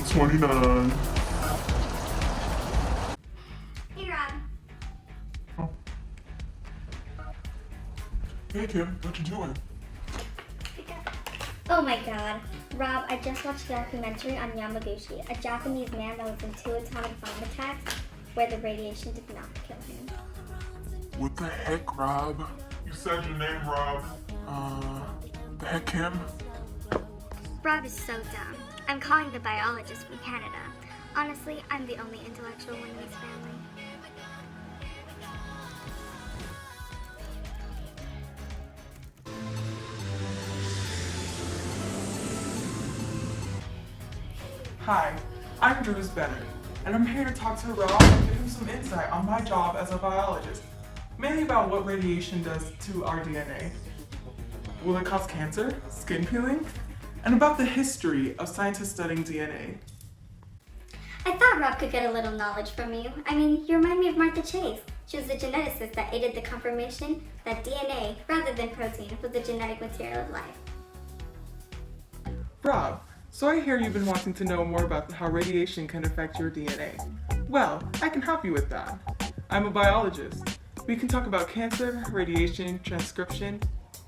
29. Hey, Rob. Oh. Hey, Kim, what you doing? Oh my god. Rob, I just watched a documentary on Yamaguchi, a Japanese man that was in 2 atomic bomb attacks where the radiation did not kill him. What the heck, Rob? You said your name, Rob. The heck, Kim? Rob is so dumb. I'm calling the biologist from Canada. Honestly, I'm the only intellectual one in his family. Hi, I'm Drews Bennett, and I'm here to talk to Rob and give him some insight on my job as a biologist, mainly about what radiation does to our DNA. Will it cause cancer, skin peeling, and about the history of scientists studying DNA. I thought Rob could get a little knowledge from you. I mean, you remind me of Martha Chase. She was the geneticist that aided the confirmation that DNA, rather than protein, was the genetic material of life. Rob, so I hear you've been wanting to know more about how radiation can affect your DNA. Well, I can help you with that. I'm a biologist. We can talk about cancer, radiation, transcription,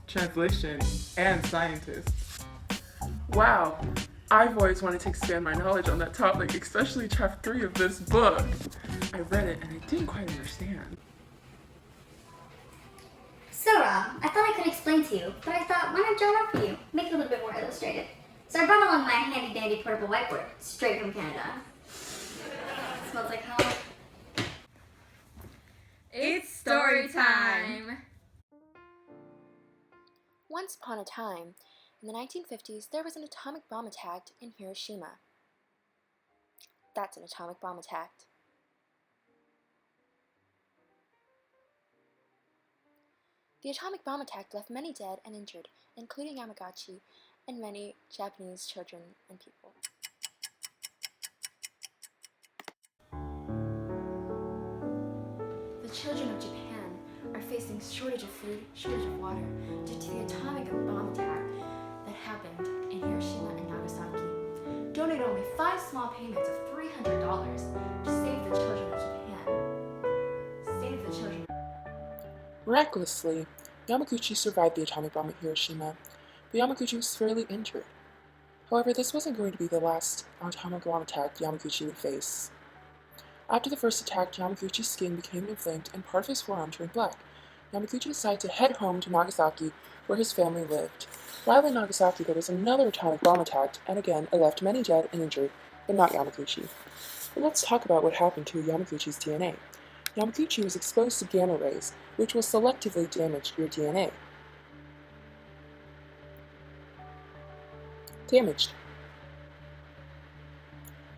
translation, and scientists. Wow, I've always wanted to expand my knowledge on that topic, especially chapter 3 of this book. I read it and I didn't quite understand. So Rob, I thought I could explain to you, but I thought, why not draw it up for you? Make it a little bit more illustrated. So I brought along my handy dandy portable whiteboard, straight from Canada. Smells like home. It's story time! Once upon a time, in the 1950s, there was an atomic bomb attack in Hiroshima. That's an atomic bomb attack. The atomic bomb attack left many dead and injured, including Yamaguchi and many Japanese children and people. The children of Japan are facing shortage of food, shortage of water, due to the atomic bomb attack that happened in Hiroshima and Nagasaki. Donate only 5 small payments of $300 to save the children of Japan. Save the children. Miraculously, Yamaguchi survived the atomic bomb at Hiroshima, but Yamaguchi was severely injured. However, this wasn't going to be the last atomic bomb attack Yamaguchi would face. After the first attack, Yamaguchi's skin became inflamed and part of his forearm turned black. Yamaguchi decided to head home to Nagasaki, where his family lived. While in Nagasaki, there was another atomic bomb attack, and again, it left many dead and injured, but not Yamaguchi. But let's talk about what happened to Yamaguchi's DNA. Yamaguchi was exposed to gamma rays, which will selectively damage your DNA. Damaged.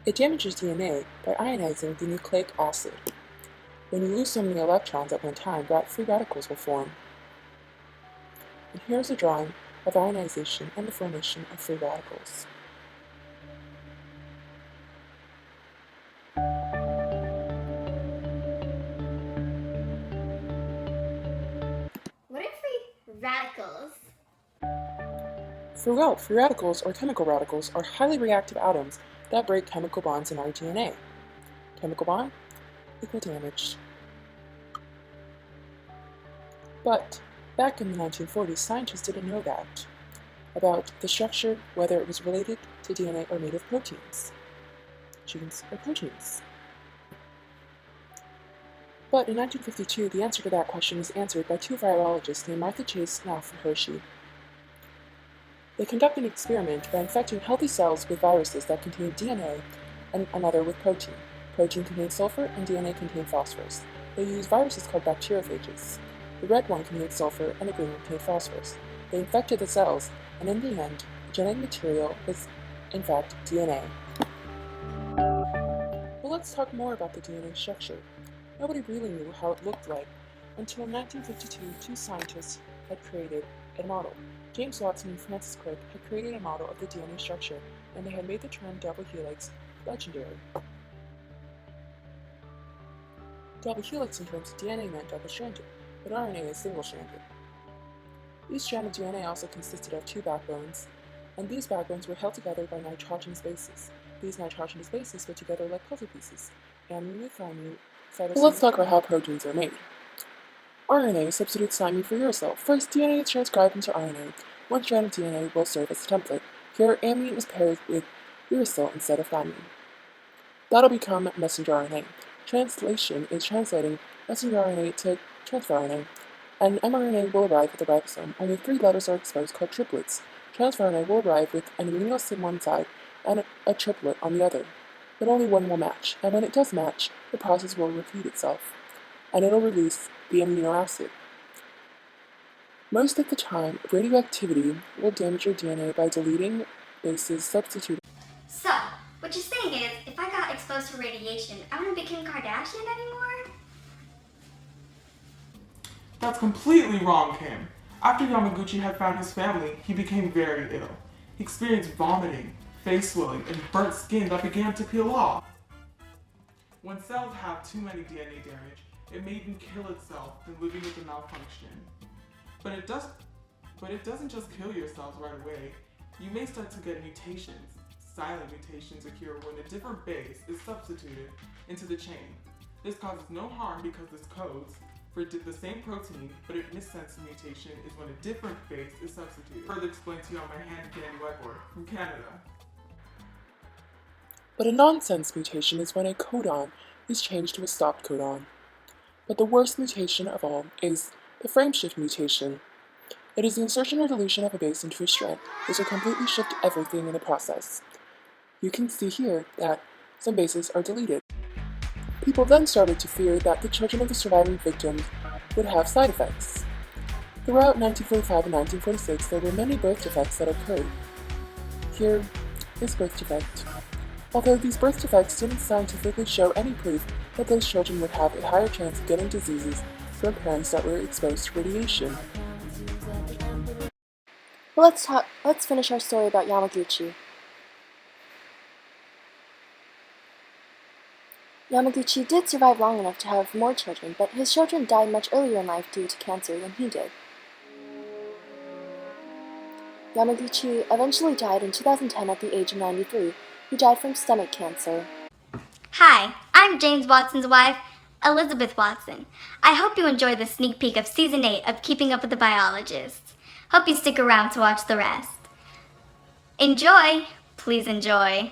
It damages DNA by ionizing the nucleic acid. When you lose so many electrons at one time, free radicals will form. And here's a drawing of ionization and the formation of free radicals. What are free radicals? Free radicals, or chemical radicals, are highly reactive atoms that break chemical bonds in our DNA. Chemical bond equal damage. But back in the 1940s, scientists didn't know that about the structure, whether it was related to DNA or made of proteins. Genes or proteins. But in 1952, the answer to that question was answered by 2 virologists named Martha Chase and Alfred Hershey. They conducted an experiment by infecting healthy cells with viruses that contained DNA and another with protein. Protein contained sulfur and DNA contained phosphorus. They used viruses called bacteriophages. The red one contained sulfur and the green one contained phosphorus. They infected the cells, and in the end, the genetic material was, in fact, DNA. Well, let's talk more about the DNA structure. Nobody really knew how it looked like until in 1952, 2 scientists had created a model. James Watson and Francis Crick had created a model of the DNA structure, and they had made the term double helix legendary. Double helix in terms of DNA meant double-stranded, but RNA is single-stranded. Each strand of DNA also consisted of 2 backbones, and these backbones were held together by nitrogenous bases. These nitrogenous bases fit together like puzzle pieces, and with thymine, cytosine. Let's talk about how proteins are made. RNA substitutes thymine for uracil. First, DNA is transcribed into RNA. One strand of DNA will serve as a template. Here, amine is paired with uracil instead of thymine. That'll become messenger RNA. Translation is translating messenger RNA to transfer RNA. And mRNA will arrive at the ribosome. Only 3 letters are exposed, called triplets. Transfer RNA will arrive with an amino acid on one side and a triplet on the other. But only one will match, and when it does match, the process will repeat itself, and it'll release the amino acid. Most of the time, radioactivity will damage your DNA by deleting bases substituted. So, what you're saying is, if I got exposed to radiation, I wouldn't be Kim Kardashian anymore? That's completely wrong, Kim. After Yamaguchi had found his family, he became very ill. He experienced vomiting, face swelling, and burnt skin that began to peel off. When cells have too many DNA damage, it may even kill itself than living with a malfunction. But it doesn't just kill your cells right away. You may start to get mutations. Silent mutations occur when a different base is substituted into the chain. This causes no harm because this codes for the same protein, but a missense mutation is when a different base is substituted. Further explained to you on my hand-candy whiteboard from Canada. But a nonsense mutation is when a codon is changed to a stopped codon. But the worst mutation of all is the frameshift mutation. It is the insertion or deletion of a base into a strand. This will completely shift everything in the process. You can see here that some bases are deleted. People then started to fear that the children of the surviving victims would have side effects. Throughout 1945 and 1946, there were many birth defects that occurred. Here is birth defect. Although these birth defects didn't scientifically show any proof that those children would have a higher chance of getting diseases from parents that were exposed to radiation. Well, let's finish our story about Yamaguchi. Yamaguchi did survive long enough to have more children, but his children died much earlier in life due to cancer than he did. Yamaguchi eventually died in 2010 at the age of 93. He died from stomach cancer. Hi, I'm James Watson's wife, Elizabeth Watson. I hope you enjoyed the sneak peek of Season 8 of Keeping Up with the Biologists. Hope you stick around to watch the rest. Enjoy! Please enjoy.